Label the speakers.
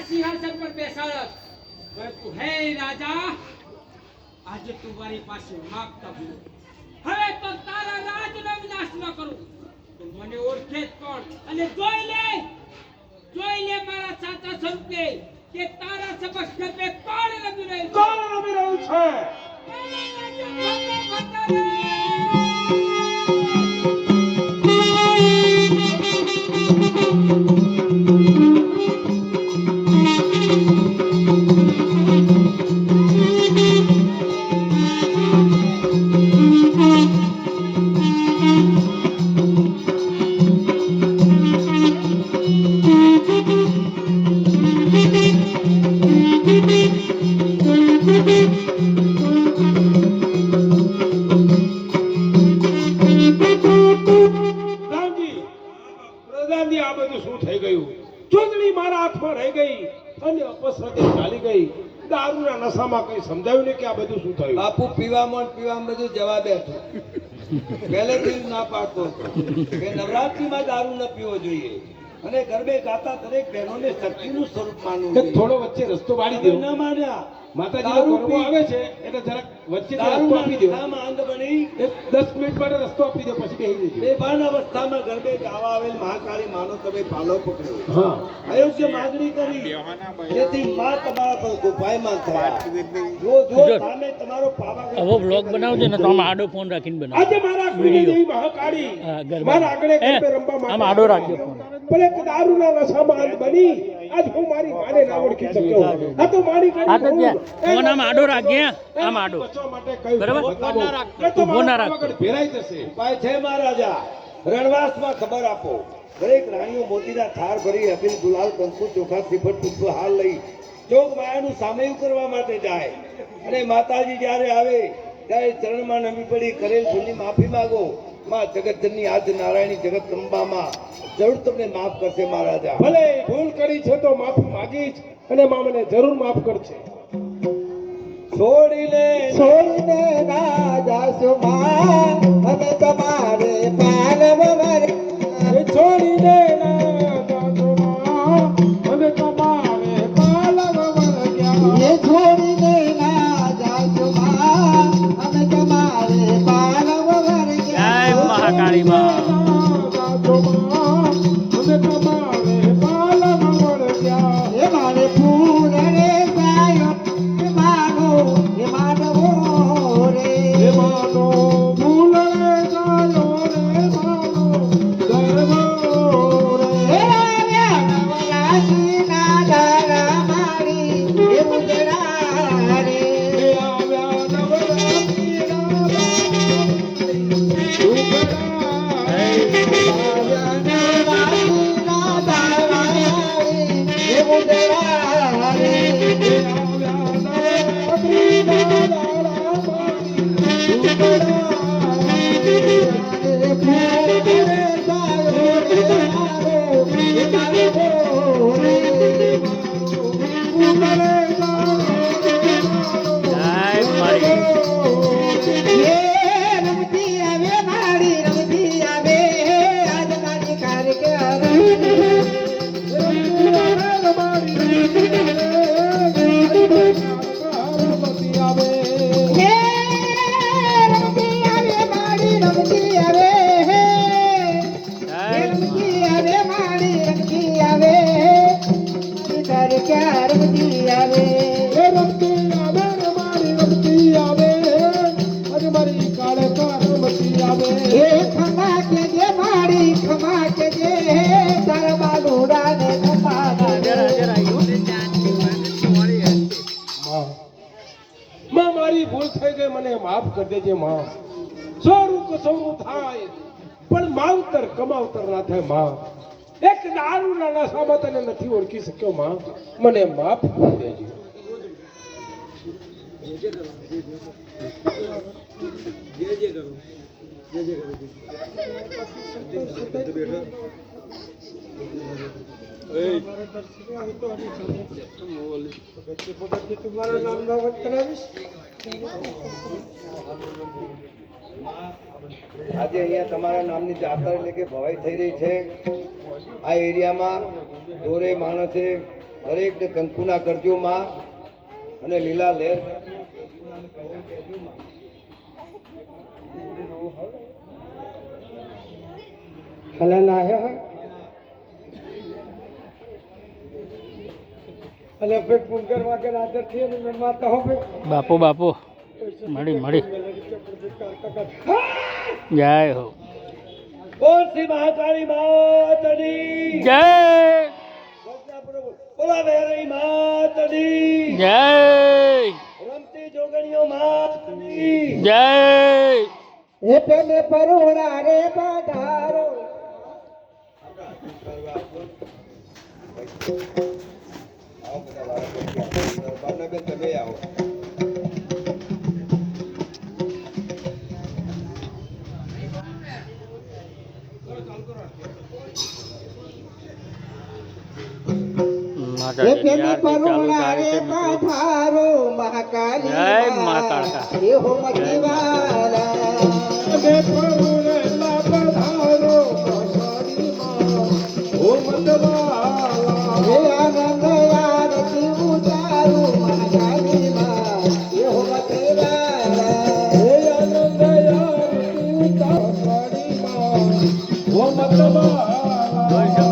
Speaker 1: સિંહાસન પર બેસાડત, પરંતુ હે રાજા, આજે તું મારી પાસે માગતા ભૂલ. હવે તો તારા રાજનો વિનાશ ન કરું તો મને ઓળખે જ કોણ? અને જોઈ લે મારા સાચા સ્વરૂપે કે તારા સમક્ષ ગમે કોણ રમી રહ્યું છે.
Speaker 2: કોણ રમી રહ્યું છે? સમજાયું ને કે આ બધું શું થયું?
Speaker 3: બાપુ પીવામાં બધું જવા બેઠું. પહેલેથી ના પાડતો કે નવરાત્રીમાં દારૂ ન પીવો જોઈએ અને ગરબે ગાતા દરેક બહેનોને શક્તિનું સ્વરૂપ માનવું જોઈએ.
Speaker 2: થોડો વચ્ચે રસ્તો પાડી દો.
Speaker 3: ન માન્યા
Speaker 2: માતાજીનો ગરબો આવે છે એટલે જરાક વચ્ચે રસ્તો આપી દો.
Speaker 3: માંગ બની
Speaker 2: 10 મિનિટ માટે રસ્તો આપી દો, પછી બેસી જજો.
Speaker 3: બેભાન અવસ્થામાં ગરબે ગાવા આવેલ મહાકાળી માનો તમે પાલો પકડ્યો.
Speaker 2: હા,
Speaker 3: અયોગ્ય માંગણી કરી જેથી માં તમારા પર ગોપાયમાન થયા. જો સામે તમારો પાવાગઢ
Speaker 4: હવે બ્લોગ બનાવજો ને તો આમ આડો ફોન રાખીને બનાવો.
Speaker 2: આજે મારા કુળદેવી મહાકાળી મારા આગળ ગરબે રમવા માટે
Speaker 4: આમ આડો રાખજો ફોન.
Speaker 2: ભલે દારૂના નશામાં અંત બની આજ હું મારી માને ના ઓળખી શક્યો. આ તો મારી
Speaker 4: આ તો ત્યાં ફોન આમ આડો રાખજે, આમ આડો. બરાબર? ઊભો ના રાખ.
Speaker 2: ભેરાઈ જશે.
Speaker 3: ઉપાય છે મહારાજા. રણવાસમાં ખબર આપો. દરેક રાણીઓ મોતીના થાર ભરી અબીલ ગુલાલ કંકુ ચોખા શ્રીફળ પુષ્પ હાર લઈ જોગ માયાનું સામૈયું કરવા માટે જાય અને માતાજી જ્યારે આવે ત્યારે ચરણમાં નમી પડી કરેલ ભૂલની માફી માંગો. માં જગતજનની આદ્ય નારાયણી જગતદંબામાં જરૂર તમને માફ કરશે મહારાજા.
Speaker 2: ભલે ભૂલ કરી છે તો માફી માંગીશ અને માં મને જરૂર માફ કરશે.
Speaker 3: છોડીને ના જાશો માં અમે તમારે પાલવ
Speaker 2: છોડીને ના જાશો માં અમે તમારે પાલવ
Speaker 3: એ છોડીને ના જાશો માં અમે તમારે પાલવ
Speaker 4: જય મહાકાળી માં.
Speaker 3: એ મારે ફૂલ રે સાયો એ માનો એ માનવો રે
Speaker 2: એ માનો ફૂલ રે સાયો રે માનો ગરબો રે.
Speaker 3: એ આવ્યા નવરાત્રી ના દાડા મારી એ મુજરા રે.
Speaker 2: એ આવ્યા નવરાત્રી ના મારી ભૂલ થઈ ગઈ, મને માફ કરી દેજે માં. સોરું કસોરું થાય પણ માવતર કમાવતર ના થાય માં. એક દારૂના નશામાં તને નથી ઓળખી શક્યો માં, મને માફ કરી દેજે.
Speaker 3: આજે અહીંયા તમારા નામની જાત્રા એટલે કે ભવાઈ થઈ રહી છે. આ એરિયામાં દોરે માણસે દરેકને કંકુના કરજો માં અને લીલા લેર
Speaker 2: હલા ના હે અલે ફે પુંગર વાગે રાતર થી ને માતા હો
Speaker 4: બાપુ બાપુ મળી મળી જય હો
Speaker 3: બોલ શ્રી મહાકાળી માતની
Speaker 4: જય
Speaker 3: બોલા વેરી માતની
Speaker 4: જય
Speaker 3: રમતી જોગણીઓ માતની
Speaker 4: જય
Speaker 2: હે પેલે પરોડા રે પધારો
Speaker 3: આવો બધા વાળા બાબલા બેન તમે આવો
Speaker 4: માતાજી આરતી ચાલુ થાય છે મિત્રો.
Speaker 2: પધારો મહાકાળી
Speaker 4: જય મહાકાળકા.
Speaker 2: હે હો મતીવાલા હે પરોડા પધારો મહાકાળી હો મતવાલા હે આનંદ આરતી ઉતારો મહાકાળી હે હો મતીવાલા હે આનંદ આરતી ઉતારો મહાકાળી હો મતવાલા